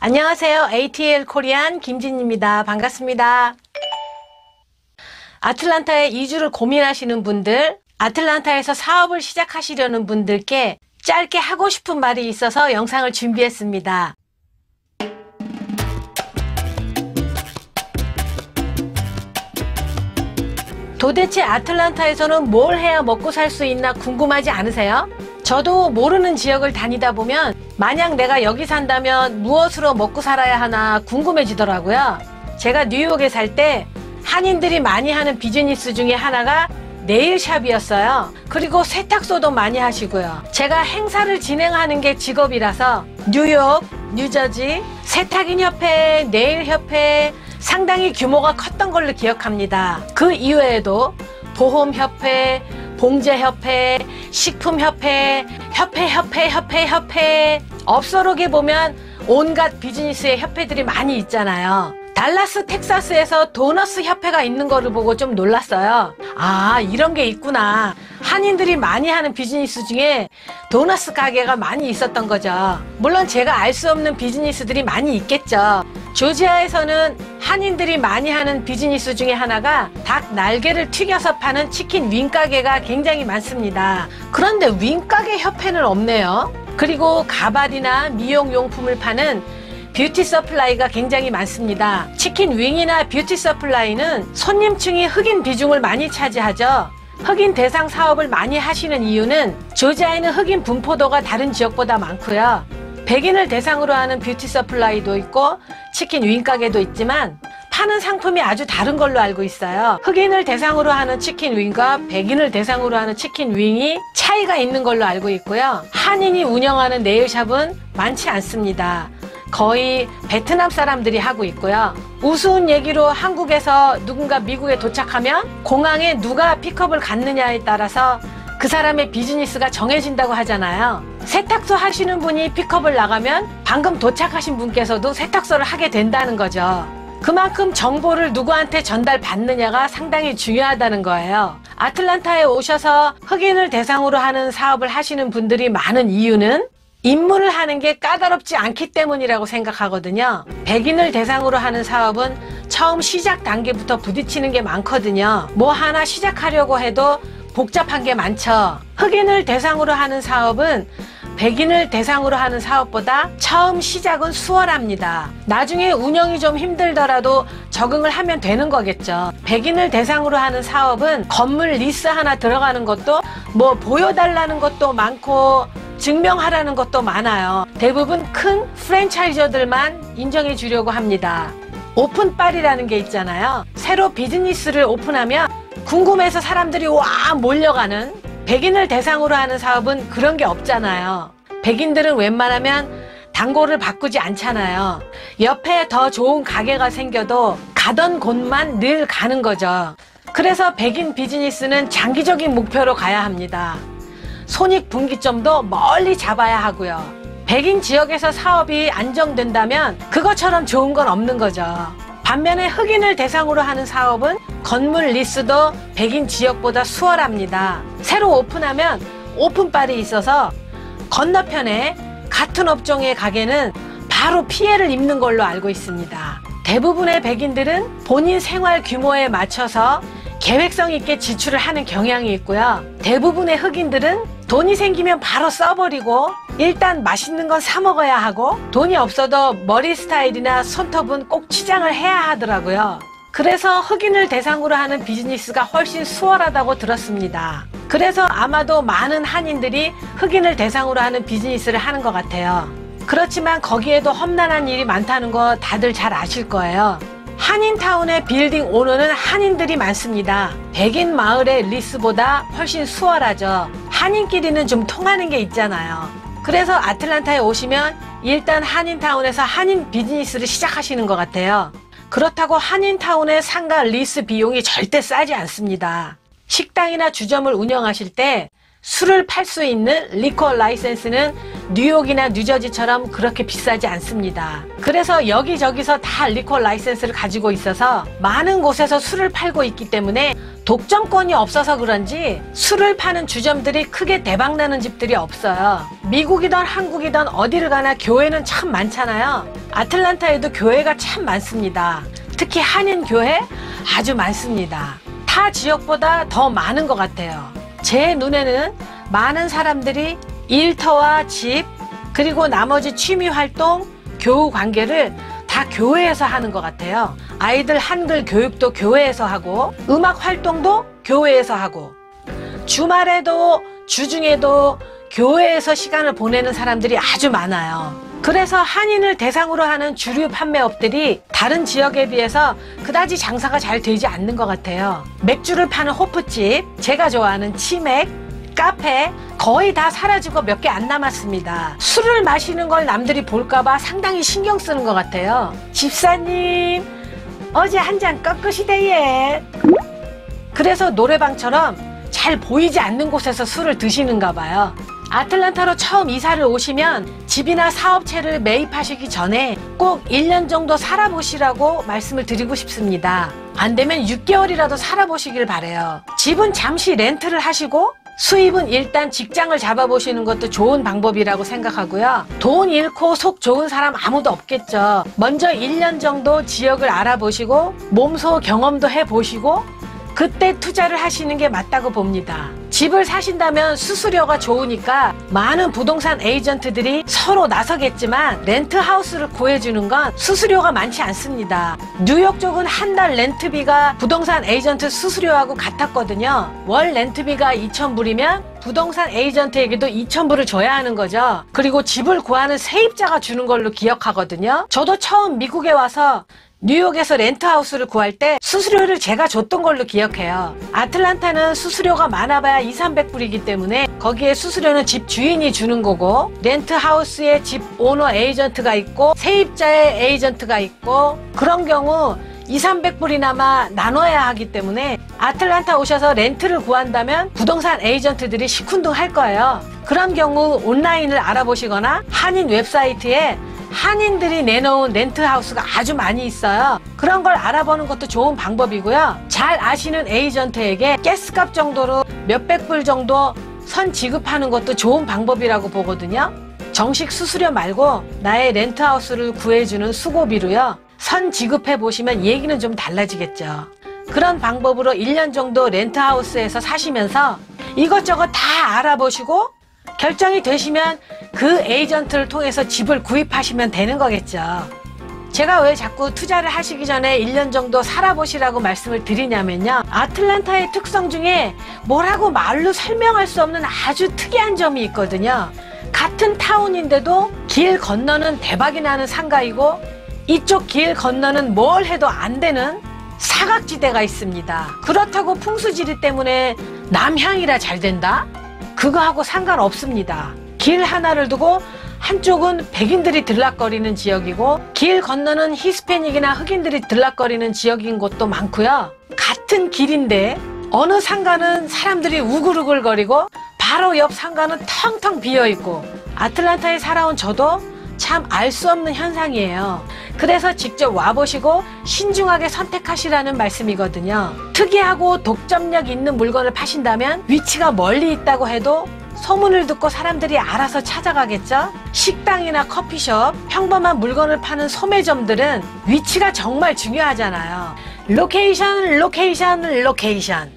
안녕하세요. ATL 코리안 김진입니다. 반갑습니다. 아틀란타에 이주를 고민하시는 분들, 아틀란타에서 사업을 시작하시려는 분들께 짧게 하고 싶은 말이 있어서 영상을 준비했습니다. 도대체 아틀란타에서는 뭘 해야 먹고 살 수 있나 궁금하지 않으세요? 저도 모르는 지역을 다니다 보면 만약 내가 여기 산다면 무엇으로 먹고 살아야 하나 궁금해지더라고요. 제가 뉴욕에 살 때 한인들이 많이 하는 비즈니스 중에 하나가 네일샵이었어요. 그리고 세탁소도 많이 하시고요. 제가 행사를 진행하는 게 직업이라서 뉴욕, 뉴저지, 세탁인협회, 네일협회 상당히 규모가 컸던 걸로 기억합니다. 그 이외에도 보험협회, 봉제협회, 식품협회, 협회 업소록에 보면 온갖 비즈니스의 협회들이 많이 있잖아요. 달라스 텍사스에서 도너스 협회가 있는 거를 보고 좀 놀랐어요. 아, 이런 게 있구나. 한인들이 많이 하는 비즈니스 중에 도너스 가게가 많이 있었던 거죠. 물론 제가 알 수 없는 비즈니스들이 많이 있겠죠. 조지아에서는 한인들이 많이 하는 비즈니스 중에 하나가 닭 날개를 튀겨서 파는 치킨 윙 가게가 굉장히 많습니다. 그런데 윙 가게 협회는 없네요. 그리고 가발이나 미용용품을 파는 뷰티 서플라이가 굉장히 많습니다. 치킨 윙이나 뷰티 서플라이는 손님층이 흑인 비중을 많이 차지하죠. 흑인 대상 사업을 많이 하시는 이유는 조지아에는 흑인 분포도가 다른 지역보다 많고요. 백인을 대상으로 하는 뷰티 서플라이도 있고 치킨 윙 가게도 있지만 파는 상품이 아주 다른 걸로 알고 있어요. 흑인을 대상으로 하는 치킨 윙과 백인을 대상으로 하는 치킨 윙이 차이가 있는 걸로 알고 있고요. 한인이 운영하는 네일샵은 많지 않습니다. 거의 베트남 사람들이 하고 있고요. 우스운 얘기로 한국에서 누군가 미국에 도착하면 공항에 누가 픽업을 갔느냐에 따라서 그 사람의 비즈니스가 정해진다고 하잖아요. 세탁소 하시는 분이 픽업을 나가면 방금 도착하신 분께서도 세탁소를 하게 된다는 거죠. 그만큼 정보를 누구한테 전달받느냐가 상당히 중요하다는 거예요. 아틀란타에 오셔서 흑인을 대상으로 하는 사업을 하시는 분들이 많은 이유는 입문을 하는 게 까다롭지 않기 때문이라고 생각하거든요. 백인을 대상으로 하는 사업은 처음 시작 단계부터 부딪히는 게 많거든요. 뭐 하나 시작하려고 해도 복잡한 게 많죠. 흑인을 대상으로 하는 사업은 백인을 대상으로 하는 사업보다 처음 시작은 수월합니다. 나중에 운영이 좀 힘들더라도 적응을 하면 되는 거겠죠. 백인을 대상으로 하는 사업은 건물 리스 하나 들어가는 것도 뭐 보여달라는 것도 많고 증명하라는 것도 많아요. 대부분 큰 프랜차이저들만 인정해 주려고 합니다. 오픈빨이라는 게 있잖아요. 새로 비즈니스를 오픈하면 궁금해서 사람들이 와 몰려가는, 백인을 대상으로 하는 사업은 그런 게 없잖아요. 백인들은 웬만하면 단골을 바꾸지 않잖아요. 옆에 더 좋은 가게가 생겨도 가던 곳만 늘 가는 거죠. 그래서 백인 비즈니스는 장기적인 목표로 가야 합니다. 손익분기점도 멀리 잡아야 하고요. 백인 지역에서 사업이 안정된다면 그것처럼 좋은 건 없는 거죠. 반면에 흑인을 대상으로 하는 사업은 건물 리스도 백인 지역보다 수월합니다. 새로 오픈하면 오픈빨이 있어서 건너편에 같은 업종의 가게는 바로 피해를 입는 걸로 알고 있습니다. 대부분의 백인들은 본인 생활 규모에 맞춰서 계획성 있게 지출을 하는 경향이 있고요. 대부분의 흑인들은 돈이 생기면 바로 써버리고 일단 맛있는 건 사 먹어야 하고 돈이 없어도 머리 스타일이나 손톱은 꼭 치장을 해야 하더라고요. 그래서 흑인을 대상으로 하는 비즈니스가 훨씬 수월하다고 들었습니다. 그래서 아마도 많은 한인들이 흑인을 대상으로 하는 비즈니스를 하는 것 같아요. 그렇지만 거기에도 험난한 일이 많다는 거 다들 잘 아실 거예요. 한인타운의 빌딩 오너는 한인들이 많습니다. 백인 마을의 리스보다 훨씬 수월하죠. 한인끼리는 좀 통하는 게 있잖아요. 그래서 아틀란타에 오시면 일단 한인타운에서 한인 비즈니스를 시작하시는 것 같아요. 그렇다고 한인타운의 상가 리스 비용이 절대 싸지 않습니다. 식당이나 주점을 운영하실 때 술을 팔 수 있는 리커 라이센스는 뉴욕이나 뉴저지처럼 그렇게 비싸지 않습니다. 그래서 여기저기서 다 리커 라이센스를 가지고 있어서 많은 곳에서 술을 팔고 있기 때문에 독점권이 없어서 그런지 술을 파는 주점들이 크게 대박나는 집들이 없어요. 미국이든 한국이든 어디를 가나 교회는 참 많잖아요. 아틀란타에도 교회가 참 많습니다. 특히 한인교회 아주 많습니다. 타 지역보다 더 많은 것 같아요. 제 눈에는 많은 사람들이 일터와 집, 그리고 나머지 취미활동, 교우 관계를 다 교회에서 하는 것 같아요. 아이들 한글 교육도 교회에서 하고, 음악 활동도 교회에서 하고, 주말에도 주중에도 교회에서 시간을 보내는 사람들이 아주 많아요. 그래서 한인을 대상으로 하는 주류 판매업들이 다른 지역에 비해서 그다지 장사가 잘 되지 않는 것 같아요. 맥주를 파는 호프집, 제가 좋아하는 치맥, 카페 거의 다 사라지고 몇 개 안 남았습니다. 술을 마시는 걸 남들이 볼까봐 상당히 신경 쓰는 것 같아요. 집사님, 어제 한 잔 꺾으시대예. 그래서 노래방처럼 잘 보이지 않는 곳에서 술을 드시는가 봐요. 아틀란타로 처음 이사를 오시면 집이나 사업체를 매입하시기 전에 꼭 1년 정도 살아보시라고 말씀을 드리고 싶습니다. 안 되면 6개월이라도 살아보시길 바래요. 집은 잠시 렌트를 하시고 수입은 일단 직장을 잡아보시는 것도 좋은 방법이라고 생각하고요. 돈 잃고 속 좋은 사람 아무도 없겠죠. 먼저 1년 정도 지역을 알아보시고 몸소 경험도 해보시고 그때 투자를 하시는 게 맞다고 봅니다. 집을 사신다면 수수료가 좋으니까 많은 부동산 에이전트들이 서로 나서겠지만 렌트하우스를 구해주는 건 수수료가 많지 않습니다. 뉴욕 쪽은 한 달 렌트비가 부동산 에이전트 수수료하고 같았거든요. 월 렌트비가 2,000불이면 부동산 에이전트에게도 2,000불을 줘야 하는 거죠. 그리고 집을 구하는 세입자가 주는 걸로 기억하거든요. 저도 처음 미국에 와서 뉴욕에서 렌트하우스를 구할 때 수수료를 제가 줬던 걸로 기억해요. 아틀란타는 수수료가 많아봐야 200~300불이기 때문에 거기에 수수료는 집 주인이 주는 거고 렌트하우스에 집 오너 에이전트가 있고 세입자의 에이전트가 있고 그런 경우 200~300불이나마 나눠야 하기 때문에 아틀란타 오셔서 렌트를 구한다면 부동산 에이전트들이 시큰둥할 거예요. 그런 경우 온라인을 알아보시거나 한인 웹사이트에 한인들이 내놓은 렌트하우스가 아주 많이 있어요. 그런 걸 알아보는 것도 좋은 방법이고요. 잘 아시는 에이전트에게 가스값 정도로 몇백 불 정도 선 지급하는 것도 좋은 방법이라고 보거든요. 정식 수수료 말고 나의 렌트하우스를 구해주는 수고비로요. 선 지급해 보시면 얘기는 좀 달라지겠죠. 그런 방법으로 1년 정도 렌트하우스에서 사시면서 이것저것 다 알아보시고 결정이 되시면 그 에이전트를 통해서 집을 구입하시면 되는 거겠죠. 제가 왜 자꾸 투자를 하시기 전에 1년 정도 살아보시라고 말씀을 드리냐면요. 아틀란타의 특성 중에 뭐라고 말로 설명할 수 없는 아주 특이한 점이 있거든요. 같은 타운인데도 길 건너는 대박이 나는 상가이고 이쪽 길 건너는 뭘 해도 안 되는 사각지대가 있습니다. 그렇다고 풍수지리 때문에 남향이라 잘 된다? 그거하고 상관없습니다. 길 하나를 두고 한쪽은 백인들이 들락거리는 지역이고 길 건너는 히스패닉이나 흑인들이 들락거리는 지역인 곳도 많고요. 같은 길인데 어느 상가는 사람들이 우글우글거리고 바로 옆 상가는 텅텅 비어있고 아틀란타에 살아온 저도 참 알 수 없는 현상이에요. 그래서 직접 와보시고 신중하게 선택하시라는 말씀이거든요. 특이하고 독점력 있는 물건을 파신다면 위치가 멀리 있다고 해도 소문을 듣고 사람들이 알아서 찾아가겠죠? 식당이나 커피숍, 평범한 물건을 파는 소매점들은 위치가 정말 중요하잖아요. 로케이션, 로케이션, 로케이션.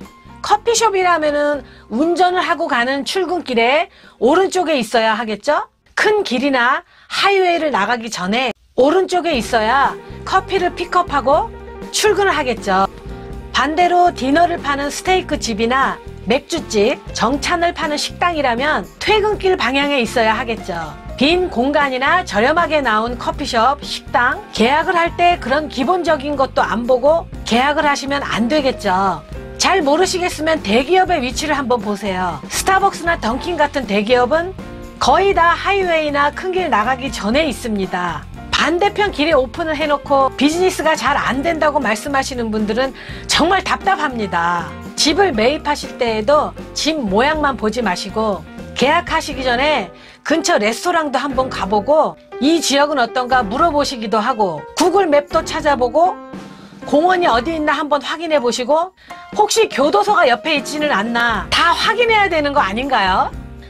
커피숍이라면은 운전을 하고 가는 출근길에 오른쪽에 있어야 하겠죠? 큰 길이나 하이웨이를 나가기 전에 오른쪽에 있어야 커피를 픽업하고 출근을 하겠죠. 반대로 디너를 파는 스테이크 집이나 맥주집, 정찬을 파는 식당이라면 퇴근길 방향에 있어야 하겠죠. 빈 공간이나 저렴하게 나온 커피숍, 식당, 계약을 할 때 그런 기본적인 것도 안 보고 계약을 하시면 안 되겠죠. 잘 모르시겠으면 대기업의 위치를 한번 보세요. 스타벅스나 던킨 같은 대기업은 거의 다 하이웨이나 큰 길 나가기 전에 있습니다. 반대편 길에 오픈을 해놓고 비즈니스가 잘 안 된다고 말씀하시는 분들은 정말 답답합니다. 집을 매입하실 때에도 집 모양만 보지 마시고 계약하시기 전에 근처 레스토랑도 한번 가보고 이 지역은 어떤가 물어보시기도 하고 구글 맵도 찾아보고 공원이 어디 있나 한번 확인해 보시고 혹시 교도소가 옆에 있지는 않나 다 확인해야 되는 거 아닌가요?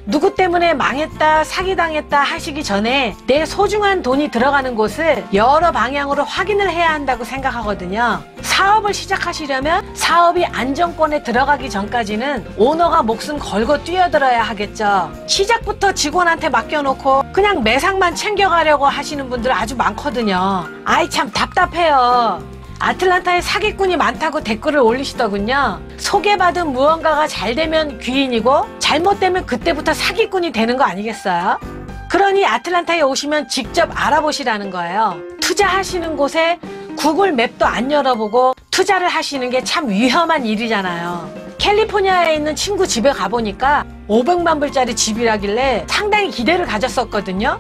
누구 때문에 망했다, 사기당했다 하시기 전에 내 소중한 돈이 들어가는 곳을 여러 방향으로 확인을 해야 한다고 생각하거든요. 사업을 시작하시려면 사업이 안정권에 들어가기 전까지는 오너가 목숨 걸고 뛰어들어야 하겠죠. 시작부터 직원한테 맡겨놓고 그냥 매상만 챙겨가려고 하시는 분들 아주 많거든요. 아이 참 답답해요. 아틀란타에 사기꾼이 많다고 댓글을 올리시더군요. 소개받은 무언가가 잘 되면 귀인이고 잘못되면 그때부터 사기꾼이 되는 거 아니겠어요? 그러니 아틀란타에 오시면 직접 알아보시라는 거예요. 투자하시는 곳에 구글 맵도 안 열어보고 투자를 하시는 게 참 위험한 일이잖아요. 캘리포니아에 있는 친구 집에 가보니까 500만 불짜리 집이라길래 상당히 기대를 가졌었거든요.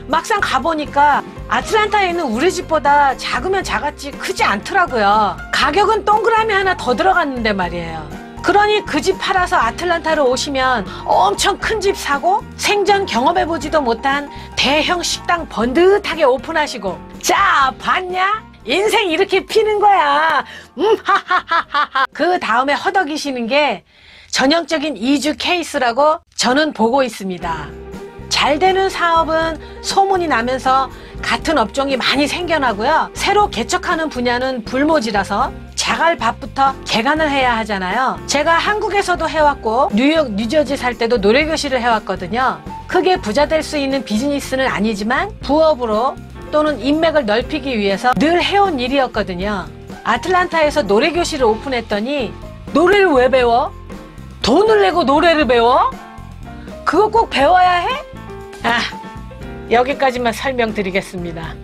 막상 가보니까 아틀란타에 있는 우리 집보다 작으면 작았지 크지 않더라고요. 가격은 동그라미 하나 더 들어갔는데 말이에요. 그러니 그 집 팔아서 아틀란타로 오시면 엄청 큰 집 사고 생전 경험해보지도 못한 대형 식당 번듯하게 오픈하시고 자 봤냐? 인생 이렇게 피는 거야. 하하하하하. 그 다음에 허덕이시는 게 전형적인 이주 케이스라고 저는 보고 있습니다. 잘 되는 사업은 소문이 나면서 같은 업종이 많이 생겨나고요. 새로 개척하는 분야는 불모지라서 자갈밭부터 개간을 해야 하잖아요. 제가 한국에서도 해왔고 뉴욕, 뉴저지 살 때도 노래교실을 해왔거든요. 크게 부자 될 수 있는 비즈니스는 아니지만 부업으로 또는 인맥을 넓히기 위해서 늘 해온 일이었거든요. 아틀란타에서 노래교실을 오픈했더니 노래를 왜 배워? 돈을 내고 노래를 배워? 그거 꼭 배워야 해? 여기까지만 설명드리겠습니다.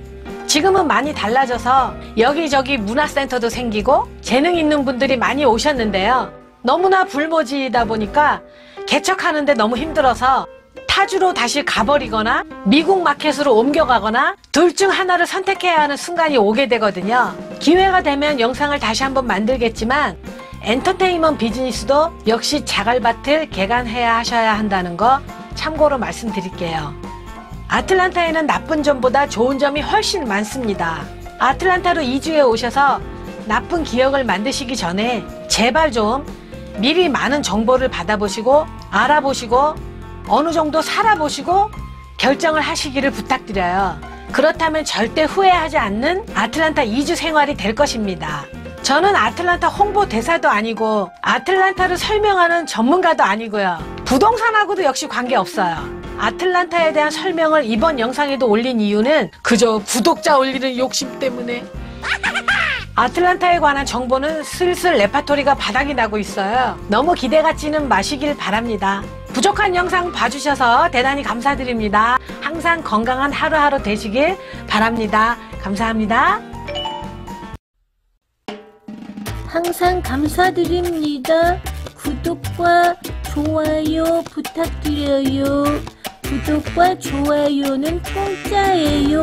지금은 많이 달라져서 여기저기 문화센터도 생기고 재능 있는 분들이 많이 오셨는데요. 너무나 불모지다 보니까 개척하는데 너무 힘들어서 타주로 다시 가버리거나 미국 마켓으로 옮겨가거나 둘 중 하나를 선택해야 하는 순간이 오게 되거든요. 기회가 되면 영상을 다시 한번 만들겠지만 엔터테인먼트 비즈니스도 역시 자갈밭을 개간해야 하셔야 한다는 거 참고로 말씀드릴게요. 아틀란타에는 나쁜 점보다 좋은 점이 훨씬 많습니다. 아틀란타로 이주해 오셔서 나쁜 기억을 만드시기 전에 제발 좀 미리 많은 정보를 받아보시고 알아보시고 어느 정도 살아보시고 결정을 하시기를 부탁드려요. 그렇다면 절대 후회하지 않는 아틀란타 이주 생활이 될 것입니다. 저는 아틀란타 홍보대사도 아니고 아틀란타를 설명하는 전문가도 아니고요. 부동산하고도 역시 관계없어요. 아틀란타에 대한 설명을 이번 영상에도 올린 이유는 그저 구독자 올리는 욕심 때문에. 아틀란타에 관한 정보는 슬슬 레파토리가 바닥이 나고 있어요. 너무 기대 갖지는 마시길 바랍니다. 부족한 영상 봐주셔서 대단히 감사드립니다. 항상 건강한 하루하루 되시길 바랍니다. 감사합니다. 항상 감사드립니다. 구독과 좋아요 부탁드려요. 구독과 좋아요는 공짜예요.